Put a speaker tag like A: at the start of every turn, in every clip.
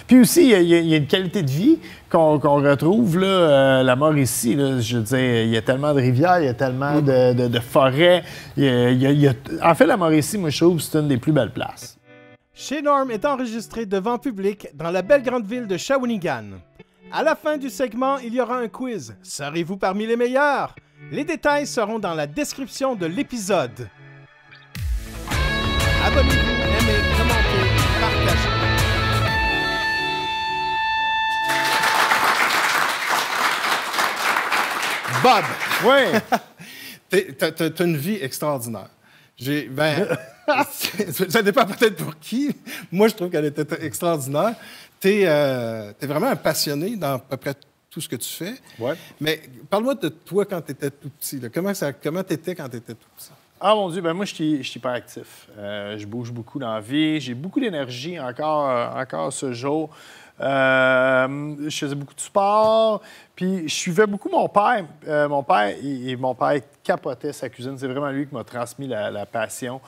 A: Puis aussi, il y a une qualité de vie qu'on retrouve, là, la Mauricie. Là, je veux dire, il y a tellement de rivières, il y a tellement de forêts. En fait, la Mauricie, moi, je trouve que c'est une des plus belles places.
B: Chez Norm est enregistré devant public dans la belle grande ville de Shawinigan. À la fin du segment, il y aura un quiz. Serez-vous parmi les meilleurs? Les détails seront dans la description de l'épisode. Abonnez-vous, aimez, commentez, partagez. Bob!
A: Oui!
B: T'as une vie extraordinaire. Ça dépend peut-être pour qui. Moi, je trouve qu'elle était extraordinaire. T'es vraiment un passionné dans à peu près tout ce que tu fais.
A: Ouais.
B: Mais parle-moi de toi quand tu étais tout petit. Là. Comment tu étais quand tu étais tout petit?
A: Ah mon Dieu, ben moi, je suis hyper actif. Je bouge beaucoup dans la vie. J'ai beaucoup d'énergie encore ce jour. Je faisais beaucoup de sport. Puis je suivais beaucoup mon père. Mon père capotait sa cuisine. C'est vraiment lui qui m'a transmis la passion.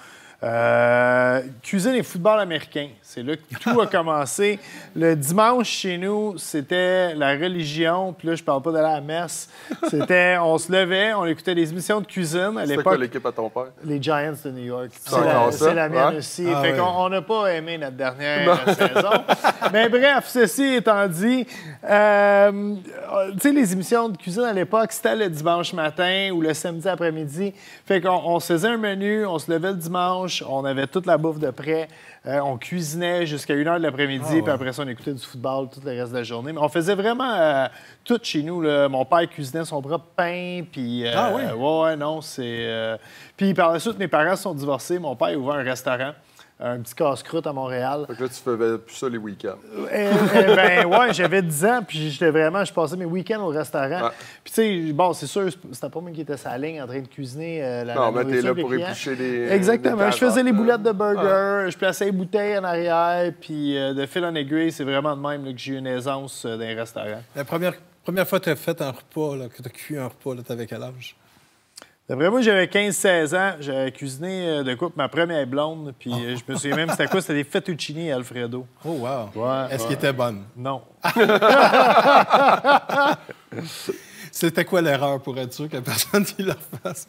A: Cuisine et football américain. C'est là que tout a commencé. Le dimanche, chez nous, c'était la religion. Puis là, je parle pas d'aller à la messe. On se levait, on écoutait des émissions de cuisine. À l'époque,
C: c'était quoi l'équipe à ton père?
A: Les Giants de New York.
C: C'est
A: C'est la mienne aussi. Fait qu'on n'a pas aimé notre dernière saison. Mais bref, ceci étant dit, tu sais, les émissions de cuisine à l'époque, c'était le dimanche matin ou le samedi après-midi. Fait qu'on se faisait un menu, on se levait le dimanche, on avait toute la bouffe de près, on cuisinait jusqu'à 1h de l'après-midi, puis après ça, on écoutait du football tout le reste de la journée. Mais on faisait vraiment tout chez nous. Là. Mon père cuisinait son propre pain, puis... ouais, non, c'est... Puis par la suite, mes parents se sont divorcés. Mon père a ouvert un restaurant. Un petit casse-croûte à Montréal.
C: Fait que là, tu faisais plus ça les week-ends.
A: Ouais, j'avais 10 ans, puis je passais mes week-ends au restaurant. Puis tu sais, bon, c'est sûr, c'était pas moi qui étais sur la ligne en train de cuisiner
C: non, mais t'es là pour éplucher les...
A: Exactement. Je faisais les boulettes de burger, je plaçais les bouteilles en arrière, puis de fil en aiguille, c'est vraiment de même là, que j'ai eu une aisance dans les restaurants.
B: La première fois que tu as fait un repas, là, que tu as cuit un repas, t'avais quel âge?
A: D'après moi, j'avais 15-16 ans. J'avais cuisiné de coupe ma première blonde. Puis je me souviens même, c'était quoi? C'était des fettuccini Alfredo.
B: Oh, wow!
A: Ouais,
B: Est-ce qu'elle était bonne?
A: Non.
B: C'était quoi l'erreur pour être sûr que personne ne la fasse?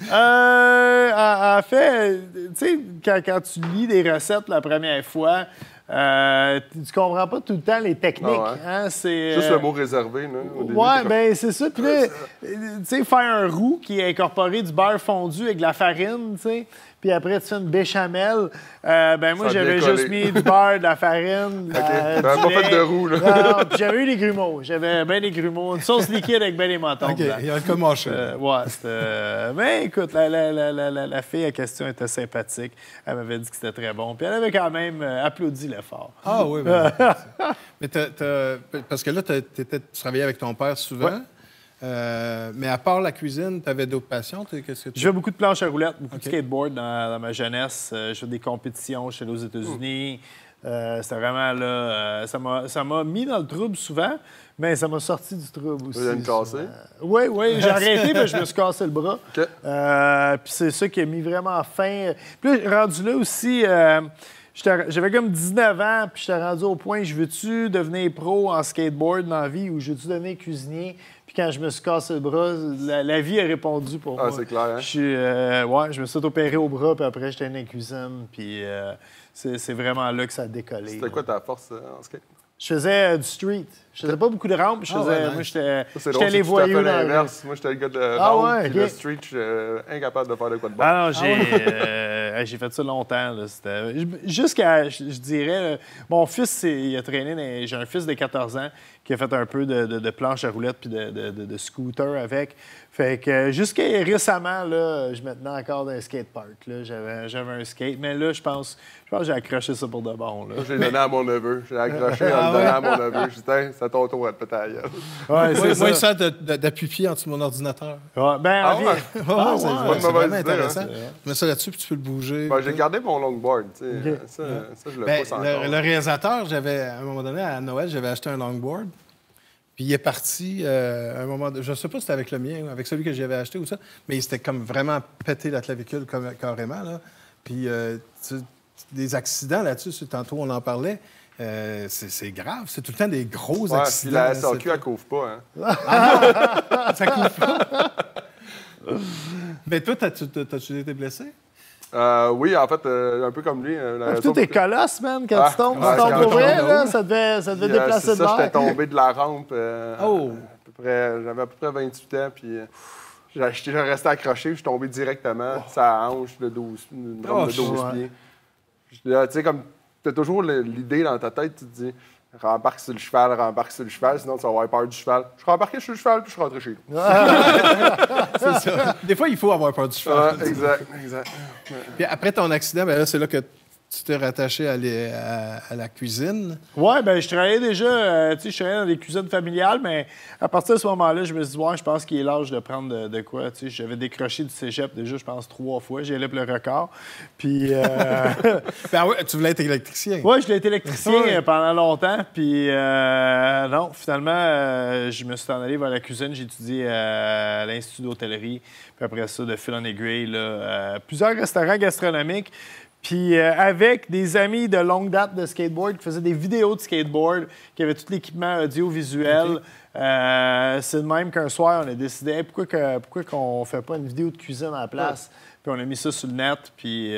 A: En fait, tu sais, quand tu lis des recettes la première fois, tu comprends pas tout le temps les techniques. Hein? C'est,
C: juste le mot réservé, là. Au début,
A: ouais, bien, c'est ça. Puis là, tu sais, faire un roux qui est incorporé du beurre fondu avec de la farine, tu sais. Puis après, tu fais une béchamel. Ben moi, j'avais juste mis du beurre, de la farine.
C: OK. Pas fait de roux, là.
A: Non, puis j'avais eu des grumeaux. J'avais bien des grumeaux. Une sauce liquide avec bien des motons.
B: OK, il y a un commencé.
A: Ouais, c'était... Mais écoute, la fille en question était sympathique. Elle m'avait dit que c'était très bon. Puis elle avait quand même applaudi l'effort.
B: Ah oui, mais parce que là, tu travaillais avec ton père souvent. Ouais. Mais à part la cuisine, tu avais d'autres passions?
A: Je fais beaucoup de planches à roulettes, beaucoup de skateboard dans ma jeunesse. Je fais des compétitions, je suis allé aux États-Unis. C'était vraiment là... ça m'a mis dans le trouble souvent, mais ça m'a sorti du trouble aussi.
C: Tu viens de casser?
A: Oui, j'ai arrêté, mais je me suis cassé le bras.
C: Okay.
A: Puis c'est ça qui a mis vraiment fin. Puis là, rendu là aussi... j'avais comme 19 ans, puis j'étais rendu au point, je veux-tu devenir pro en skateboard dans la vie ou je veux-tu devenir cuisinier? Puis quand je me suis cassé le bras, la vie a répondu pour moi.
C: Ah, c'est clair, hein?
A: Je me suis opéré au bras, puis après, j'étais dans la cuisine, puis c'est vraiment là que ça a décollé.
C: C'était quoi ta force en skate?
A: Je faisais du street. Je faisais pas beaucoup de rampes. Moi, j'étais les voyous dans
C: l'inverse. Moi, j'étais le gars de rampe, puis le street, je suis incapable de faire de quoi de bon.
A: Ah non, j'ai fait ça longtemps. Jusqu'à, je dirais, mon fils, il a traîné, j'ai un fils de 14 ans qui a fait un peu de planche à roulettes puis de scooter avec. Fait que jusqu'à récemment, là, je me tenais encore dans un skatepark. J'avais un skate, mais là, je pense que j'ai accroché ça pour de bon. Là.
C: J'ai donné à mon neveu. J'ai accroché en le donnant à mon neveu. Je disais, c'est à ton tour à te péter à la gueule.
B: Ouais, c'est ça. Moi, ça d'appuyer en dessous de mon ordinateur.
A: Ouais,
B: c'est vraiment intéressant.
C: Hein?
B: Tu mets ça là-dessus puis tu peux le bouger.
C: Ben, j'ai gardé mon longboard. Ça, je le pousse encore.
B: Le réalisateur, à un moment donné, à Noël, j'avais acheté un longboard. Puis il est parti à un moment... Je ne sais pas si c'était avec le mien ou avec celui que j'avais acheté ou ça, mais il s'était comme vraiment pété la clavicule carrément. Là. Puis des accidents là-dessus, tantôt on en parlait. c'est grave. C'est tout le temps des gros
C: Ouais,
B: accidents.
C: puis la SAQ, elle couvre pas.
B: Ça couvre pas. Mais toi, t'as-tu été blessé?
C: Oui, en fait, un peu comme lui.
A: Tout est colosse, man, quand tu tombes. Tu tombes pour vrai, là, ça devait déplacer de
C: ça,
A: l'air.
C: j'étais tombé de la rampe.
B: Oh!
C: J'avais à peu près 28 ans, puis j'étais resté accroché, je suis tombé directement, ça hanche de 12, une rampe de 12 pieds. Tu sais, comme, t'as toujours l'idée dans ta tête, tu te dis, rembarque sur le cheval, sinon tu vas avoir peur du cheval. Je suis rembarqué sur le cheval, puis je suis rentré chez nous.
B: C'est ça. Des fois, il faut avoir peur du cheval.
C: Exact.
B: Puis après ton accident, ben là, c'est là que tu t'es rattaché à la cuisine.
A: Oui, bien, je travaillais déjà, je travaillais dans des cuisines familiales, mais à partir de ce moment-là, je me suis dit, ouais, je pense qu'il est l'âge de prendre de quoi. Tu sais, j'avais décroché du cégep déjà, je pense, 3 fois. J'ai élève le record. Puis.
B: Ben ouais, tu voulais être électricien.
A: Oui, je l'ai été électricien pendant longtemps. Puis, non, finalement, je me suis en allé vers la cuisine. J'ai étudié à l'Institut d'hôtellerie. Puis après ça, de fil en aiguille, là, plusieurs restaurants gastronomiques. Puis avec des amis de longue date de skateboard qui faisaient des vidéos de skateboard, qui avaient tout l'équipement audiovisuel. Okay. C'est de même qu'un soir, on a décidé hey, pourquoi qu'on fait pas une vidéo de cuisine à la place? Puis on a mis ça sur le net, puis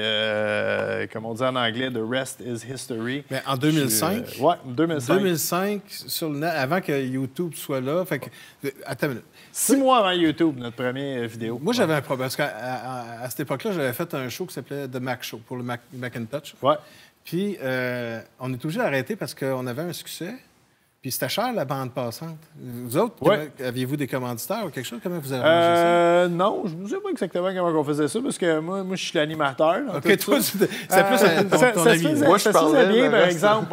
A: comme on dit en anglais, « the rest is history ».
B: Mais en 2005?
A: Oui, 2005.
B: 2005, sur le net, avant que YouTube soit là. Fait que, attends une minute.
A: 6 mois avant YouTube, notre première vidéo.
B: Moi, j'avais un problème. Parce qu'à cette époque-là, j'avais fait un show qui s'appelait The Mac Show pour le Macintosh.
A: Ouais.
B: Puis, on est obligé d'arrêter parce qu'on avait un succès. Puis, c'était cher, la bande passante. Vous autres, aviez-vous des commanditaires ou quelque chose? Comment vous avez arrangé ça?
A: Non, je ne sais pas exactement comment on faisait ça parce que moi je suis l'animateur.
B: OK, toi, c'est plus ton ami.
A: Moi, je parlais bien, par exemple,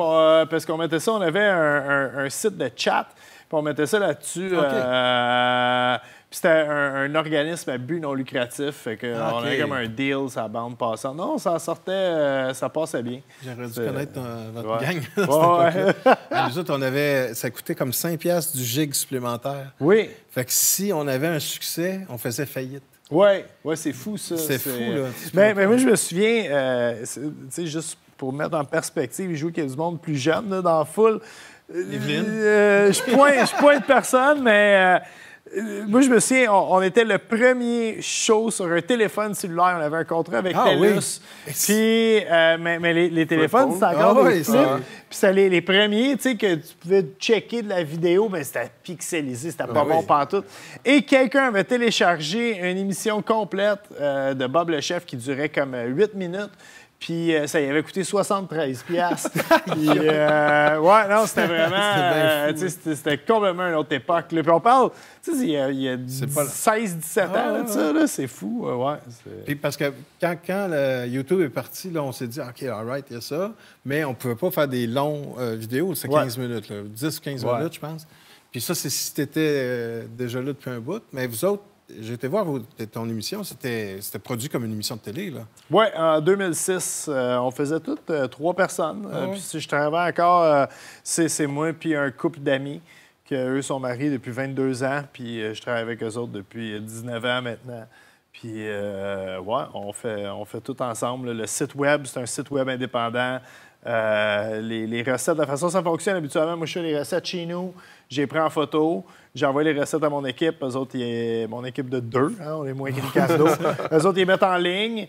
A: parce qu'on mettait ça, on avait un site de chat. Puis on mettait ça là-dessus. Okay. Puis c'était un organisme à but non lucratif. Fait qu'on avait comme un deal sur la bande passante. Non, ça sortait, ça passait bien.
B: J'aurais dû connaître votre gang à cette époque-là. Nous autres, ça coûtait comme 5$ du gig supplémentaire.
A: Oui.
B: Fait que si on avait un succès, on faisait faillite.
A: Oui, c'est fou, ça.
B: C'est fou, là.
A: Mais moi, je me souviens, tu sais, juste pour mettre en perspective, je joue qu'il y a du monde plus jeune là, dans la foule. Je pointe personne, mais moi, je me souviens, on était le premier show sur un téléphone cellulaire. On avait un contrat avec TELUS. Oui. Puis, mais les téléphones, c'était encore des flips. Puis, c'était les premiers, tu sais, que tu pouvais checker de la vidéo, mais c'était pixelisé, c'était pas bon pantoute. Et quelqu'un avait téléchargé une émission complète de Bob le Chef qui durait comme 8 minutes. Puis ça y avait coûté 73$. Puis, non, c'était vraiment... c'était complètement une autre époque. Là. Puis on parle, tu sais, il y a 16-17 ans, ça, là, c'est fou.
B: Puis parce que quand YouTube est parti, là, on s'est dit, OK, all right, il y a ça, mais on ne pouvait pas faire des longs vidéos, c'est 15 minutes, 10-15 minutes, je pense. Puis ça, c'est si tu étais déjà là depuis un bout. Mais vous autres, j'ai été voir ton émission, c'était produit comme une émission de télé, là.
A: Oui, en 2006, on faisait toutes 3 personnes. Puis si je travaillais encore, c'est moi puis un couple d'amis, qui eux sont mariés depuis 22 ans, puis je travaille avec eux autres depuis 19 ans maintenant. Puis, on fait tout ensemble. Le site web, c'est un site web indépendant. Les recettes, la façon dont ça fonctionne habituellement, moi, je fais les recettes chez nous, j'ai pris en photo, j'envoie les recettes à mon équipe, eux autres, mon équipe de 2, hein, on est moins qu'une casse d'eau. Eux autres, ils mettent en ligne,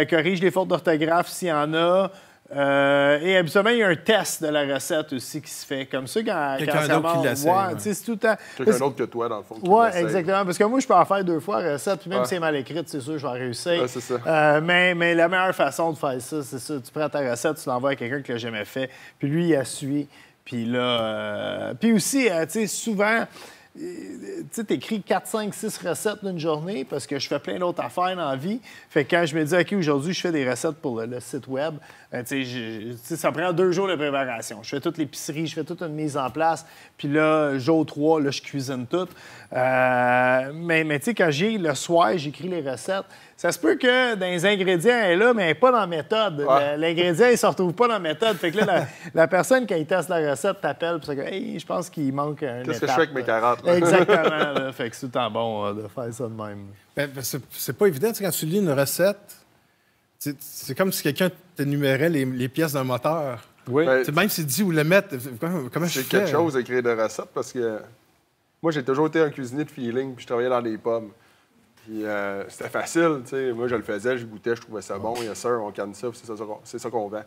A: corrigent les fautes d'orthographe s'il y en a. Et habituellement, il y a un test de la recette aussi qui se fait. Comme ça, quand
B: quelqu'un d'autre qui l'essaie.
A: C'est tout le temps.
C: Quelqu'un d'autre que toi, dans le fond.
A: Oui, exactement. Parce que moi, je peux en faire 2 fois la recette, puis même si c'est mal écrite, c'est sûr que je vais réussir.
C: C'est ça.
A: Mais la meilleure façon de faire ça, c'est ça. Tu prends ta recette, tu l'envoies à quelqu'un qui l'a jamais fait, puis lui, il a suivi. Puis là... puis aussi, tu sais, souvent... Tu écris 4, 5, 6 recettes d'une journée parce que je fais plein d'autres affaires dans la vie. Fait que quand je me dis, OK, aujourd'hui, je fais des recettes pour le site web, ça prend 2 jours de préparation. Je fais toute l'épicerie, je fais toute une mise en place. Puis là, jour 3, là, je cuisine tout. Mais tu sais, quand le soir, j'écris les recettes, ça se peut que dans les ingrédients, elle est là, mais elle n'est pas dans la méthode. L'ingrédient, il ne se retrouve pas dans la méthode. Fait que là, la personne, quand il teste la recette, t'appelle et dit hey, je pense qu'il manque un.
C: Qu'est-ce que je fais avec mes carottes? Là?
A: Exactement. Là. Fait que c'est tout le temps bon de faire ça de même.
B: Ben, c'est pas évident. Quand tu lis une recette, c'est comme si quelqu'un t'énumérait les pièces d'un moteur. Oui. Même s'il dit où le mettre, comment je fais?
C: C'est quelque chose d'écrire des recettes parce que moi, j'ai toujours été un cuisinier de feeling, puis je travaillais dans les pommes. Puis c'était facile, tu sais. Moi, je le faisais, je goûtais, je trouvais ça bon. Il y a ça, on canne ça, puis c'est ça qu'on vend.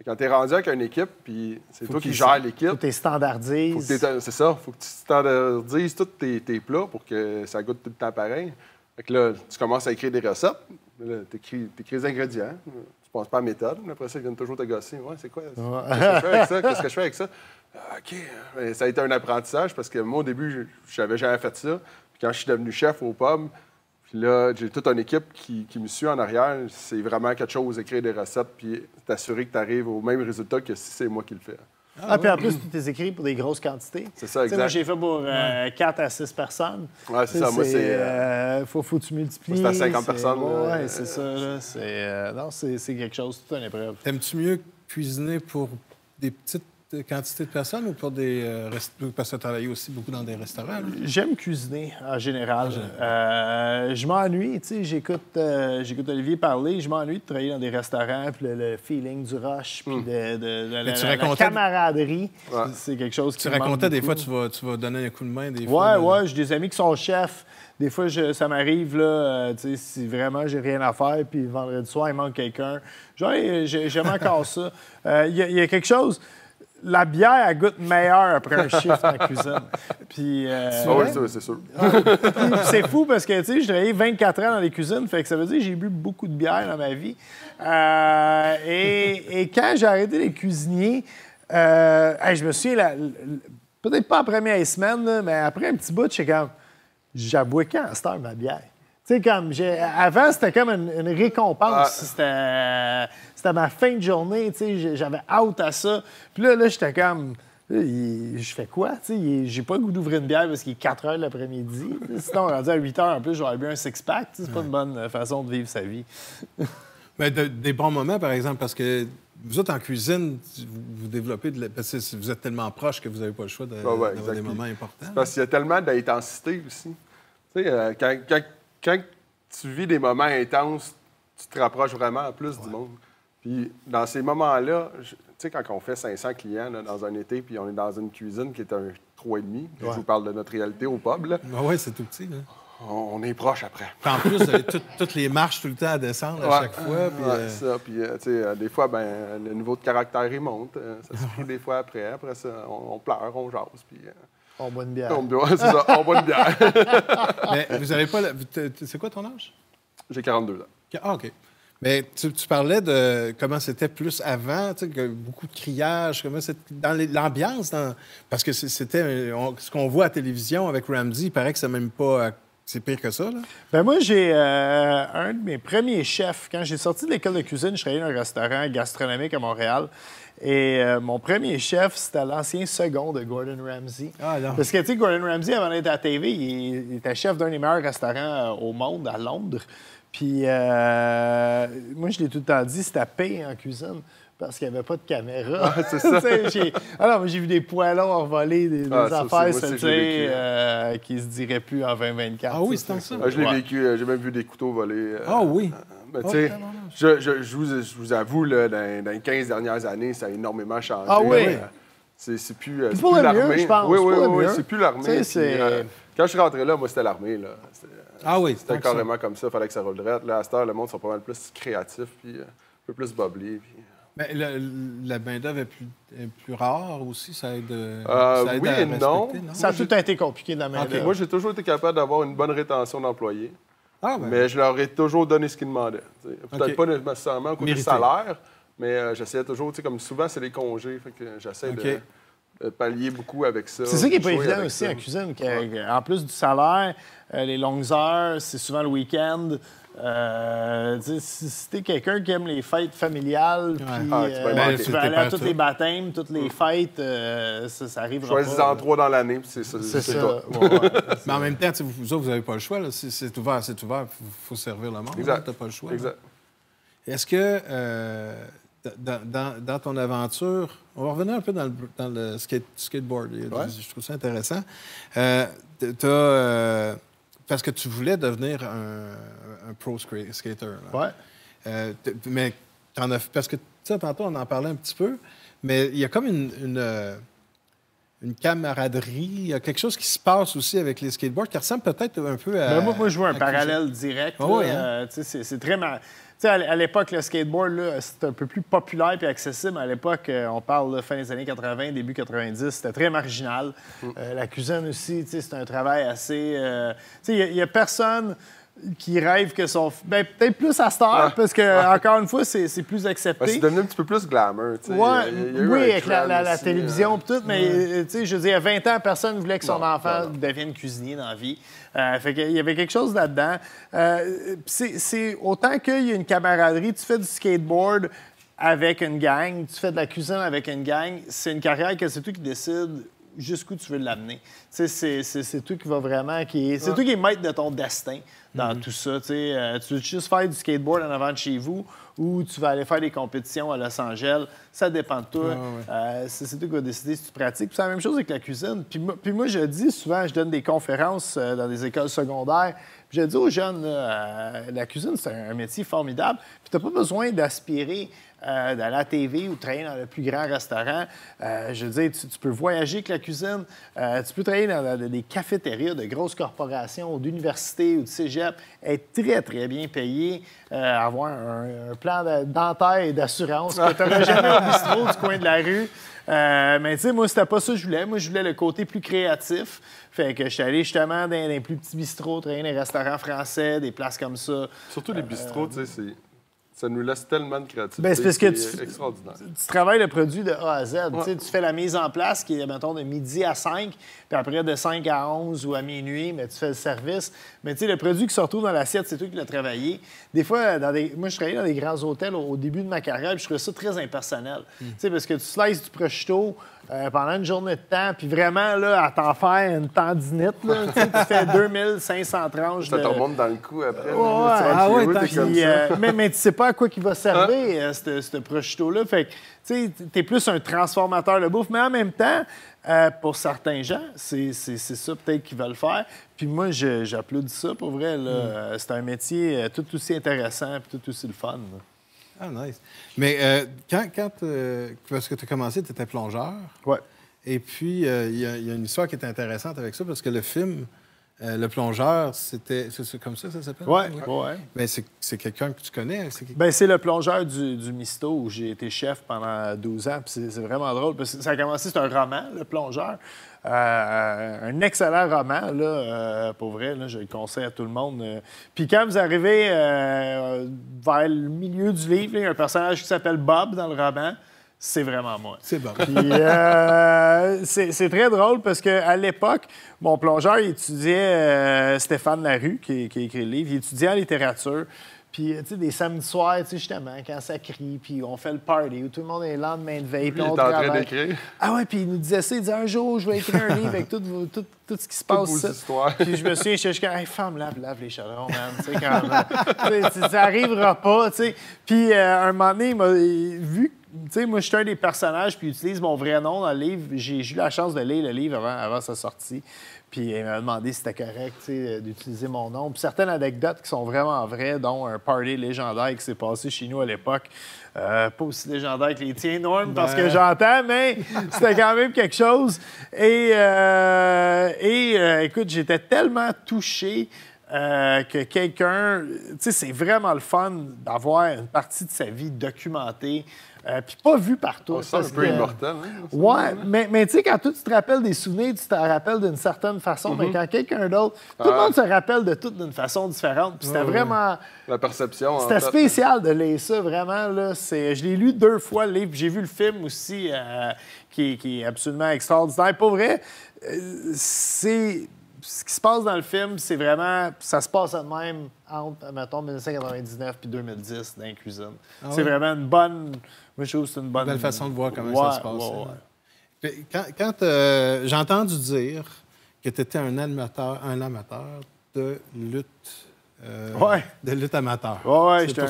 C: Quand tu es rendu avec une équipe, puis c'est toi qui gères l'équipe.
A: Faut que tu standardises.
C: C'est ça. Faut que tu standardises tous tes plats pour que ça goûte tout le temps pareil. Fait que là, tu commences à écrire des recettes. Tu écris les ingrédients. Tu penses pas à la méthode. Après ça, ils viennent toujours te gosser. Ouais, c'est quoi? Qu'est-ce que je fais avec ça? Qu'est-ce que je fais avec ça? OK. Mais ça a été un apprentissage parce que moi, au début, je n'avais jamais fait ça. Puis quand je suis devenu chef aux pommes, puis là, j'ai toute une équipe qui me suit en arrière. C'est vraiment quelque chose d'écrire des recettes puis t'assurer que tu arrives au même résultat que si c'est moi qui le fais.
A: Puis en plus, tu t'es écrit pour des grosses quantités.
C: C'est ça, exact.
A: Moi, j'ai fait pour 4 à 6 personnes.
C: Oui, c'est ça. Moi, c'est...
A: faut que tu multiplies.
C: C'est à 50 personnes.
A: Oui, c'est ça. Non, c'est quelque chose, toute une épreuve.
B: T'aimes-tu mieux cuisiner pour des petites quantités de personnes ou pour des parce que tu travailles aussi beaucoup dans des restaurants? Là?
A: J'aime cuisiner, en général. Je m'ennuie, tu sais, j'écoute Olivier parler, je m'ennuie de travailler dans des restaurants, puis le feeling du rush, puis la camaraderie.
C: Ouais.
A: C'est quelque chose qui me manque
B: racontais, des
A: beaucoup.
B: fois, tu vas donner un coup de main. Des fois,
A: ouais, j'ai des amis qui sont chefs. Des fois, ça m'arrive, là, tu sais, si vraiment j'ai rien à faire, puis vendredi soir, il manque quelqu'un. Genre, j'aime encore ça. Il y a quelque chose... La bière, elle goûte meilleure après un shift en cuisine. Puis,
C: oui, c'est sûr.
A: c'est fou parce que, tu sais, j'ai travaillé 24 ans dans les cuisines, fait que ça veut dire que j'ai bu beaucoup de bière dans ma vie. Et quand j'ai arrêté les cuisiniers, je me souviens, peut-être pas la première semaine, là, mais après un petit bout, j'étais comme, j'avouais quand à cette heure ma bière? Tu sais, comme, avant, c'était comme une récompense. C'était ma fin de journée, tu sais, j'avais hâte à ça. Puis là, j'étais comme, je fais quoi? Tu sais, j'ai pas le goût d'ouvrir une bière parce qu'il est 4 heures l'après-midi. Sinon, rendu à 8 heures, en plus, j'aurais bu un six-pack. C'est pas une bonne façon de vivre sa vie.
B: Mais des bons moments, par exemple, parce que vous autres, en cuisine, vous développez... parce que vous êtes tellement proches que vous n'avez pas le choix d'avoir des moments importants.
C: Parce qu'il y a tellement d'intensité aussi. Tu sais, quand tu vis des moments intenses, tu te rapproches vraiment plus du monde. Puis dans ces moments-là, tu sais, quand on fait 500 clients là, dans un été, puis on est dans une cuisine qui est un 3,5, je vous parle de notre réalité au pub, là.
B: Oui, c'est tout petit, là.
C: On est proche après.
B: Puis en plus, vous avez toutes les marches tout le temps à descendre à chaque fois. Puis,
C: c'est ça. Puis, tu sais, des fois, le niveau de caractère, il monte. Ça se fout des fois après. Après ça, on pleure, on jase, puis...
A: on boit une bière.
C: C'est ça, on boit une bière.
B: Mais vous n'avez pas... C'est quoi ton âge?
C: J'ai 42 ans.
B: Ah, OK. Mais tu parlais de comment c'était plus avant, tu sais, que beaucoup de criage, comment c'était dans l'ambiance, parce que c'était ce qu'on voit à la télévision avec Ramsay, il paraît que c'est même pas... C'est pire que ça, là?
A: Ben moi, j'ai un de mes premiers chefs. Quand j'ai sorti de l'école de cuisine, je travaillais dans un restaurant gastronomique à Montréal. Et mon premier chef, c'était l'ancien second de Gordon Ramsay.
B: Ah, non.
A: Parce que, tu sais, Gordon Ramsay, avant d'être à la TV, il était chef d'un des meilleurs restaurants au monde, à Londres. Puis, moi, je l'ai tout le temps dit, c'était payé en cuisine. Parce qu'il n'y avait pas de caméra.
C: Ah, c'est ça.
A: J'ai vu des poêlons envoler, des affaires qui ne se diraient plus en 2024.
B: Ah oui, c'est ça.
C: Je l'ai vécu. J'ai même vu des couteaux voler.
B: Ah oui?
C: Tu sais, je vous avoue, là, dans les 15 dernières années, ça a énormément changé.
A: Ah oui?
C: C'est plus
A: pour le
C: l'armée.
A: mieux, je pense.
C: Oui, c'est plus l'armée.
A: C'est...
C: Quand je suis rentré là, moi, c'était l'armée. Là.
B: Ah oui?
C: C'était carrément comme ça. Il fallait que ça roule droit. Là, à cette heure, le monde sont pas mal plus créatifs, puis un peu plus boblés. Puis...
B: Mais la main-d'œuvre est plus rare aussi, ça aide,
C: oui et non.
A: Ça a tout été compliqué de la main-d'œuvre.
C: Okay. Moi, j'ai toujours été capable d'avoir une bonne rétention d'employés.
B: Ah, ben.
C: Mais je leur ai toujours donné ce qu'ils demandaient. Peut-être pas nécessairement au côté du salaire, mais j'essayais toujours, comme souvent, c'est les congés. Fait que j'essaie de pallier beaucoup avec ça.
A: C'est ça qui n'est pas évident aussi en cuisine. En plus du salaire, les longues heures, c'est souvent le week-end. Si t'es quelqu'un qui aime les fêtes familiales, puis tu vas aller à tous les baptêmes, toutes les fêtes, ça arrivera pas.
C: Choisis-en 3 dans l'année, puis c'est ça.
B: Mais en même temps, vous n'avez pas le choix. Là. C'est ouvert, il faut servir le monde. Tu n'as pas le choix.
C: Exact.
B: Est-ce que dans ton aventure, on va revenir un peu dans le skateboard. Je trouve ça intéressant. Parce que tu voulais devenir un pro skater. Là.
A: Ouais.
B: Mais t'en as, parce que, tu sais, tantôt, on en parlait un petit peu. mais il y a comme une camaraderie, il y a quelque chose qui se passe aussi avec les skateboards qui ressemble peut-être un peu à...
A: Moi, je vois un parallèle direct.
B: Oh, oui,
A: c'est très... À l'époque, le skateboard, c'était un peu plus populaire et accessible. À l'époque, on parle de fin des années 80, début 90, c'était très marginal. La cuisine aussi, c'est un travail assez... il n'y a personne qui rêve que son... peut-être plus à cette heure, parce que, encore une fois, c'est plus accepté.
C: C'est devenu un petit peu plus glamour.
A: Oui, avec la télévision et tout, mais je veux dire, il y a 20 ans, personne ne voulait que son enfant devienne cuisinier dans la vie. Fait qu'il y avait quelque chose là-dedans. C'est autant qu'il y a une camaraderie, tu fais du skateboard avec une gang, tu fais de la cuisine avec une gang, c'est une carrière que c'est toi qui décides jusqu'où tu veux l'amener. C'est toi qui va vraiment... C'est toi qui es maître de ton destin dans tout ça. Tu veux juste faire du skateboard en avant de chez vous ou tu vas aller faire des compétitions à Los Angeles. Ça dépend de toi. C'est toi qui vas décider si tu pratiques. C'est la même chose avec la cuisine. Puis moi, je dis souvent, je donne des conférences dans des écoles secondaires. Puis je dis aux jeunes, la cuisine, c'est un métier formidable. Puis tu n'as pas besoin d'aspirer d'aller à la TV ou de travailler dans le plus grand restaurant. Je veux dire, tu peux voyager avec la cuisine. Tu peux travailler dans des cafétérias de grosses corporations ou d'universités ou de cégep, être très, très bien payé, avoir un plan dentaire et d'assurance que tu n'auras jamais au bistrot du coin de la rue. Mais tu sais, moi, c'était pas ça que je voulais. Moi, je voulais le côté plus créatif. Fait que je suis allé justement dans les plus petits bistrots, travailler dans les restaurants français, des places comme ça.
C: Surtout les bistrots, tu sais, ça nous laisse tellement de créativité.
A: C'est parce que
C: c'est extraordinaire.
A: Tu travailles le produit de A à Z. Tu fais la mise en place qui est, mettons, de midi à 5, puis après de 5 à 11 ou à minuit, mais tu fais le service. Mais tu sais, le produit qui se retrouve dans l'assiette, c'est toi qui l'as travaillé. Des fois, moi, je travaillais dans des grands hôtels au début de ma carrière, puis je trouvais ça très impersonnel. Tu sais, parce que tu slices du prosciutto pendant une journée de temps, puis vraiment, là, à t'en faire une tendinite, là, tu fais 2500 tranches.
C: Ça te remonte dans le cou après.
A: Mais tu sais pas à quoi il va servir, ce prosciutto-là. Fait que, tu sais, t'es plus un transformateur de bouffe, mais en même temps, pour certains gens, c'est ça peut-être qu'ils veulent faire. Puis moi, j'applaudis ça, pour vrai. C'est un métier tout aussi intéressant et tout aussi le fun. Là.
B: Ah, nice. Mais parce que tu as commencé, tu étais plongeur.
A: Oui.
B: Et puis, il y a une histoire qui est intéressante avec ça, parce que le film, Le Plongeur, c'est comme ça que ça s'appelle?
A: Oui.
B: Mais c'est quelqu'un que tu connais?
A: C'est le plongeur du Misto, où j'ai été chef pendant 12 ans. Puis c'est vraiment drôle, parce que ça a commencé, c'est un roman, Le Plongeur. Un excellent roman, là, pour vrai, là, je le conseille à tout le monde. Puis quand vous arrivez vers le milieu du livre, il y a un personnage qui s'appelle Bob dans le roman. C'est vraiment moi.
B: C'est Bob.
A: Puis c'est très drôle parce qu'à l'époque, mon plongeur, il étudiait Stéphane Larue, qui a écrit le livre, il étudiait en littérature. Puis, tu sais, des samedis soirs, tu sais, justement, quand ça crie, puis on fait le party, où tout le monde est le lendemain de veille, puis on travaille.
C: Il est en train d'écrire.
A: Ah ouais, puis il nous disait ça, il disait, un jour, je vais écrire un livre avec tout ce qui se passe.
C: Toutes vos histoires.
A: Puis je me souviens, je suis comme, hey, femme, lave les chaudrons, man, tu sais, quand ça arrivera pas, tu sais. Puis, un moment donné, il m'a vu, tu sais, moi, je suis un des personnages, puis il utilise mon vrai nom dans le livre. J'ai eu la chance de lire le livre avant sa sortie. Puis il m'a demandé si c'était correct d'utiliser mon nom. Puis certaines anecdotes qui sont vraiment vraies, dont un party légendaire qui s'est passé chez nous à l'époque. Pas aussi légendaire que les tiens, Norm, parce que j'entends, mais c'était quand même quelque chose. Et écoute, j'étais tellement touché que quelqu'un... Tu sais, c'est vraiment le fun d'avoir une partie de sa vie documentée. Puis pas vu par tous.
C: C'est un peu immortel. Hein,
A: ouais, mais tu sais, quand toi, tu te rappelles des souvenirs, tu te rappelles d'une certaine façon, mais quand quelqu'un d'autre, tout le monde se rappelle de tout d'une façon différente. Puis c'était vraiment...
C: La perception,
A: c'était spécial de lire ça, vraiment. Là, je l'ai lu 2 fois, le livre. J'ai vu le film aussi, qui est absolument extraordinaire. Pour vrai, c'est... Ce qui se passe dans le film, c'est vraiment... Ça se passe de même entre, mettons, 1999 puis 2010 dans la cuisine. C'est vraiment une bonne... Moi, je trouve que c'est une bonne...
B: Belle façon de voir comment ça se passe. Quand j'ai entendu dire que tu étais un amateur de lutte... de lutte amateur.
A: Oui, j'étais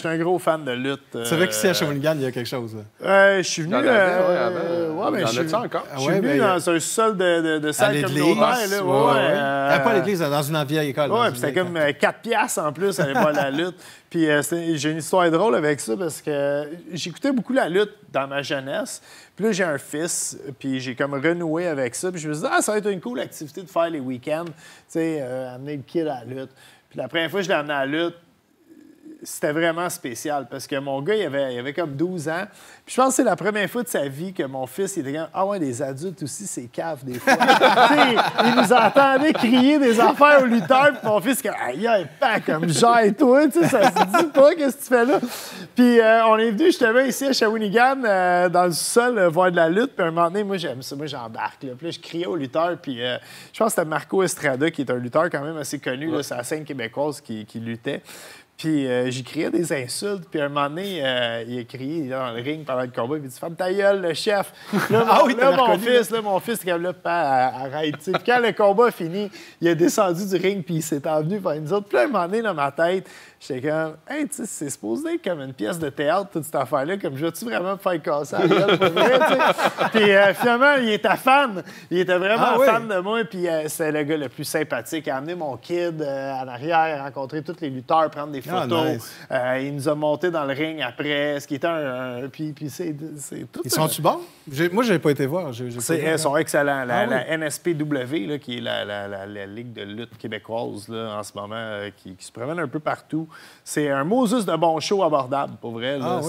A: un gros fan de lutte.
B: C'est vrai qu'ici à Shawinigan, il y a quelque chose.
A: Je suis venu...
C: je suis
A: encore. Je suis venu dans un sol de salle communautaire.
B: Pas à l'église, dans une vieille école.
A: Oui, puis c'était comme 4 piastres en plus à aller voir la lutte. Puis j'ai une histoire drôle avec ça parce que j'écoutais beaucoup la lutte dans ma jeunesse. Puis là, j'ai un fils, puis j'ai comme renoué avec ça. Puis je me suis dit, ça va être une cool activité de faire les week-ends, tu sais, amener le kid à la lutte. Puis la première fois que je l'ai amené à la lutte, c'était vraiment spécial parce que mon gars, il avait comme 12 ans. Puis je pense que c'est la première fois de sa vie que mon fils, il était comme « Ah ouais, des adultes aussi, c'est cave des fois. » Il nous entendait crier des affaires aux lutteurs. Puis mon fils, comme « Aïe, aïe, pas comme gère toi. » Ça se dit pas, qu'est-ce que tu fais là? Puis on est venu, justement, ici à Shawinigan, dans le sol, voir de la lutte. Puis à un moment donné, moi, j'aime ça. Moi, j'embarque. Là. Puis là, je criais aux lutteurs. Puis je pense que c'était Marco Estrada, qui est un lutteur quand même assez connu. Là, c'est la scène québécoise qui luttait. Puis j'y criais des insultes. Puis à un moment donné, il a crié dans le ring pendant le combat. Il dit « Ferme ta gueule, le chef! » Là, mon fils, il comme là, arrête. Puis quand le combat a fini, il est descendu du ring puis il s'est envenu vers nous autres. Puis là, à un moment donné, dans ma tête, j'étais comme « Hey, tu sais, c'est supposé être comme une pièce de théâtre, toute cette affaire-là. Comme je vais-tu vraiment me faire casser la gueule pour vrai? » Puis finalement, il était fan. Il était vraiment fan de moi. Puis c'est le gars le plus sympathique. Il a amené mon kid en arrière, rencontrer tous les lutteurs, prendre des photos. Nice. Il nous a monté dans le ring après, ce qui était puis c'est tout.
B: Ils sont-tu bons? Moi, je n'ai pas été voir.
A: Ils sont excellents. La NSPW, là, qui est la Ligue de lutte québécoise là, en ce moment, qui se promène un peu partout. C'est un Moses de bon show abordable, pour vrai. Là.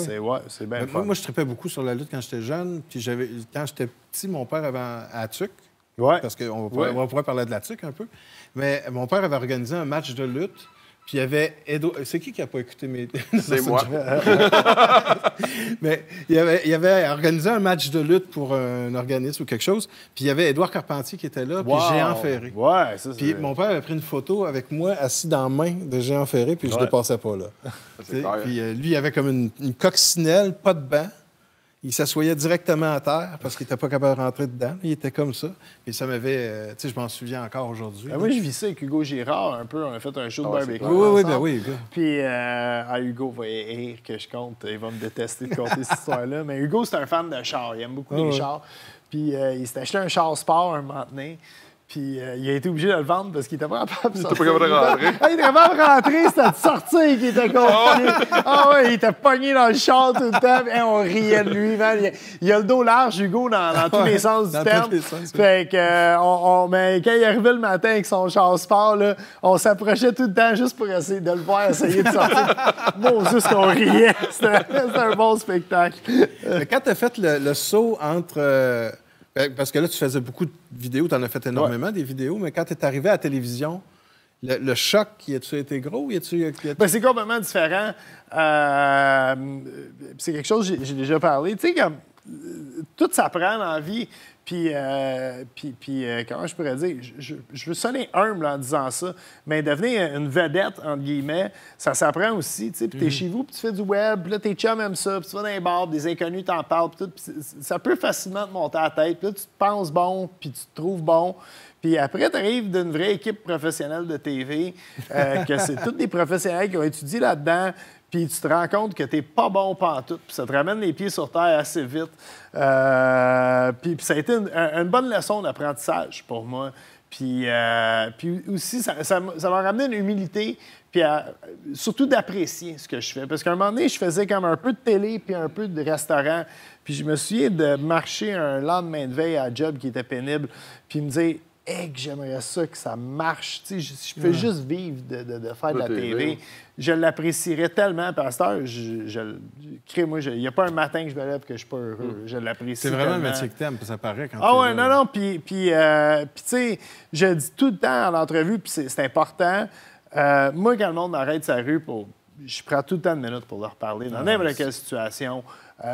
A: C'est bien fun.
B: Moi, je trippais beaucoup sur la lutte quand j'étais jeune. Puis quand j'étais petit, mon père avait à TUC. Parce qu'on pourrait parler de la TUC un peu. Mais mon père avait organisé un match de lutte. Puis il y avait Edouard... C'est qui n'a pas écouté mes...
C: C'est moi.
B: Mais il avait organisé un match de lutte pour un organisme ou quelque chose. Puis il y avait Édouard Carpentier qui était là, puis Géant Ferré.
A: Ouais, ça,
B: puis mon père avait pris une photo avec moi assis dans la main de Géant Ferré, puis je ne dépassais pas là. Puis lui, il avait comme une coccinelle, pas de banc. Il s'assoyait directement à terre parce qu'il n'était pas capable de rentrer dedans. Il était comme ça. Et ça m'avait... tu sais, je m'en souviens encore aujourd'hui.
A: Moi, je vis ça avec Hugo Girard un peu. On a fait un show de barbecue.
B: Oui.
A: Puis Hugo va rire que je compte. Il va me détester de compter cette histoire-là. Mais Hugo, c'est un fan de chars. Il aime beaucoup les chars. Puis il s'est acheté un char sport un moment donné. Puis il a été obligé de le vendre parce qu'il était pas capable de sortir.
C: Il était pas capable de rentrer.
A: Il était capable de rentrer, c'était de sortir qui était compliqué. Il était pogné dans le char tout le temps. Et on riait de lui, man. Il a le dos large, Hugo, dans tous les sens du terme. Fait que, mais quand il arrivait le matin avec son char sport, là, on s'approchait tout le temps juste pour essayer de le voir essayer de sortir. Bon, juste qu'on riait. C'était un bon spectacle.
B: Mais quand tu as fait le saut entre... parce que là, tu faisais beaucoup de vidéos, tu en as fait énormément des vidéos, mais quand tu es arrivé à la télévision, le choc, y a-tu été gros?
A: C'est complètement différent. C'est quelque chose que j'ai déjà parlé. Tu sais, comme tout s'apprend dans la vie. Puis, comment je pourrais dire? Je veux sonner humble en disant ça, mais devenir une vedette, entre guillemets, ça s'apprend aussi. Puis t'es chez vous, puis tu fais du web, puis là, tes chums aiment ça, puis tu vas dans les bars, des inconnus t'en parlent, puis tout. Puis ça peut facilement te monter à la tête. Puis là, tu te penses bon, puis tu te trouves bon. Puis après, tu arrives d'une vraie équipe professionnelle de TV, que c'est tous des professionnels qui ont étudié là-dedans. Puis tu te rends compte que tu n'es pas bon pantoute, puis ça te ramène les pieds sur terre assez vite. Puis ça a été une bonne leçon d'apprentissage pour moi. Puis aussi, ça m'a ramené une humilité, puis surtout d'apprécier ce que je fais. Parce qu'à un moment donné, je faisais comme un peu de télé puis un peu de restaurant. Puis je me souviens de marcher un lendemain de veille à un job qui était pénible, puis me dire « Hey, que j'aimerais ça, que ça marche. » Tu sais, je peux juste vivre de faire de la TV. Je l'apprécierais tellement. Puis à cette heure, il n'y a pas un matin que je me lève que je ne suis pas heureux. Je l'apprécie
B: C'est vraiment
A: tellement.
B: un métier que t'aimes, ça paraît quand
A: non. Puis tu sais, je dis tout le temps en entrevue, puis c'est important. Moi, quand le monde m'arrête sa rue, je prends tout le temps de minutes pour leur parler, dans n'importe quelle situation.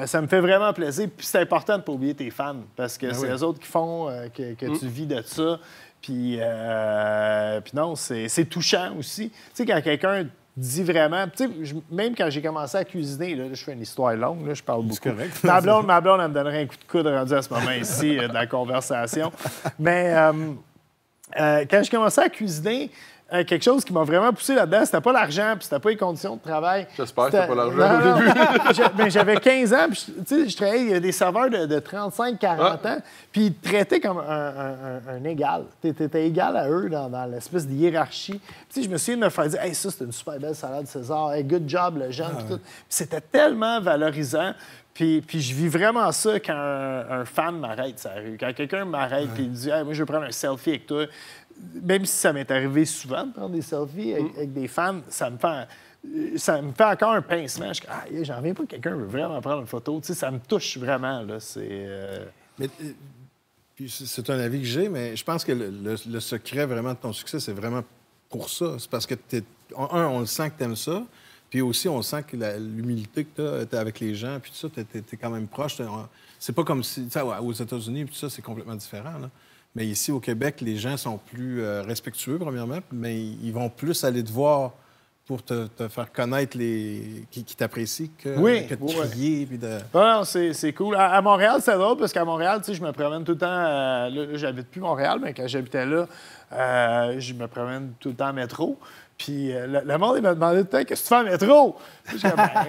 A: Ça me fait vraiment plaisir. Puis c'est important de ne pas oublier tes fans, parce que c'est eux autres qui font que tu vis de ça. Puis non, c'est touchant aussi. Tu sais, quand quelqu'un dit vraiment... Tu sais, même quand j'ai commencé à cuisiner, là, je fais une histoire longue, là, je parle beaucoup.
B: C'est correct.
A: Ma blonde, elle me donnerait un coup de coude rendu à ce moment-ci dans la conversation. Mais quand je commençais à cuisiner... quelque chose qui m'a vraiment poussé là-dedans, c'était pas l'argent, puis c'était pas les conditions de travail.
C: J'espère que c'était pas l'argent au début.
A: Mais j'avais 15 ans, puis je travaillais, il y a des serveurs de 35-40 ans, puis ils te traitaient comme un égal. Tu étais égal à eux dans l'espèce de hiérarchie. Puis je me souviens de me faire dire « Hey, ça, c'est une super belle salade César. Hey, good job, le jeune. Puis c'était tellement valorisant. Puis je vis vraiment ça quand un fan m'arrête sur la rue. Quand quelqu'un m'arrête et dit hey, « Moi, je veux prendre un selfie avec toi. » Même si ça m'est arrivé souvent de prendre des selfies avec des fans, ça me fait encore un pincement. Je dis, j'en reviens pas que quelqu'un veut vraiment prendre une photo. Tu sais, ça me touche vraiment. Là.
B: Mais, puis c'est un avis que j'ai, mais je pense que le secret vraiment de ton succès, c'est vraiment pour ça. C'est parce que, on le sent que tu aimes ça, puis aussi, on sent que l'humilité que tu as avec les gens, puis tout ça, tu es quand même proche. C'est pas comme si, tu sais, aux États-Unis, puis tout ça, c'est complètement différent, là. Mais ici, au Québec, les gens sont plus respectueux, premièrement, mais ils vont plus aller te voir pour te faire connaître qui t'apprécient que de crier. Puis de...
A: Non, c'est cool. À Montréal, c'est drôle parce qu'à Montréal, tu sais, je me promène tout le temps... là, j'habite plus Montréal, mais quand j'habitais là, je me promène tout le temps en métro. Puis le monde, il m'a demandé tout le temps « Qu'est-ce que tu fais en métro? » Je dis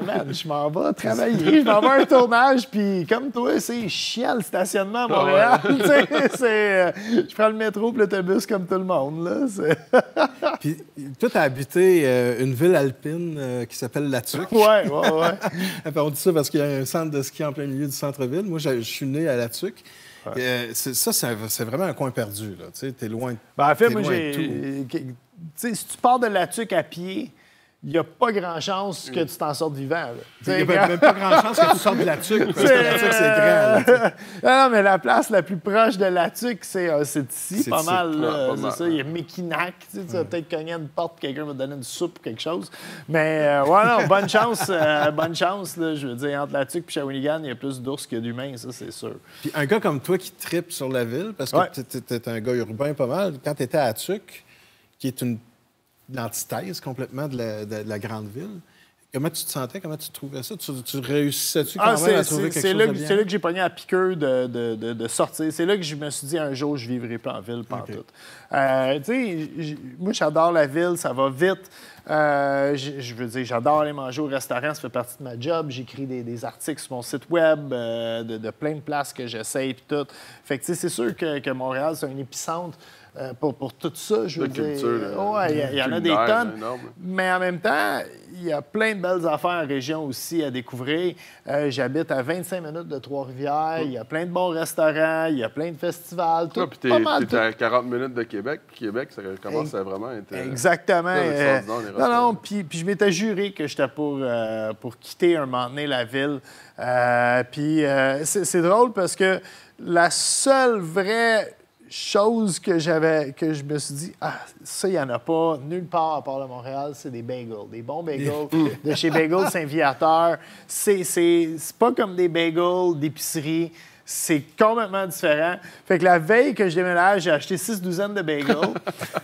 A: « Man, je m'en vais travailler, je m'en vais à un tournage. » Puis comme toi, c'est chiant le stationnement à Montréal. Je prends le métro et l'autobus comme tout le monde. Là,
B: Puis toi, tu as habité une ville alpine qui s'appelle La Tuque.
A: Oui.
B: On dit ça parce qu'il y a un centre de ski en plein milieu du centre-ville. Moi, je suis né à La Tuque. Ouais. C'est vraiment un coin perdu. Tu sais, t'es loin.
A: En fait, moi, si tu pars de La Tuque à pied, il n'y a pas grand chance que tu t'en sortes vivant.
B: Il n'y a même pas grand chance que tu sortes de La Tuque, parce que La Tuque, c'est grand.
A: Non, mais la place la plus proche de La Tuque, c'est ici, pas mal. C'est ça, il y a Mekinac. Tu vas peut-être cogner à une porte, quelqu'un va te donner une soupe ou quelque chose. Mais non, bonne chance. Là, je veux dire, entre La Tuque et Shawinigan, il y a plus d'ours que d'humains, ça, c'est sûr.
B: Puis un gars comme toi qui trippe sur la ville, parce que tu es un gars urbain pas mal, quand tu étais à La Tuque, qui est l'antithèse complètement de la grande ville. Comment tu te sentais? Comment tu trouvais ça? Tu réussissais-tu quand même à trouver quelque chose de bien?
A: C'est là que j'ai pogné à piqûre de sortir. C'est là que je me suis dit, un jour, je ne vivrai pas en ville, pantoute. Tu sais, moi, j'adore la ville, ça va vite. Je veux dire, j'adore aller manger au restaurant, ça fait partie de ma job. J'écris des articles sur mon site web de plein de places que j'essaye, puis tout. Fait que, tu sais, c'est sûr que Montréal, c'est un épicentre pour tout ça, je veux dire. Il y en a des tonnes. Mais en même temps, il y a plein de belles affaires en région aussi à découvrir. J'habite à 25 minutes de Trois-Rivières. Il y a plein de bons restaurants. Il y a plein de festivals. Tout,
C: puis t'es à 40 minutes de Québec. Québec, ça commence à vraiment être...
A: Exactement. Non, puis je m'étais juré que j'étais pour quitter un moment donné la ville. Puis c'est drôle parce que la seule vraie chose que je me suis dit, ça, il n'y en a pas nulle part à part de Montréal, c'est des bagels. Des bons bagels de chez Bagel Saint-Viateur. C'est pas comme des bagels d'épicerie. C'est complètement différent. Fait que la veille que je déménage, j'ai acheté 6 douzaines de bagels.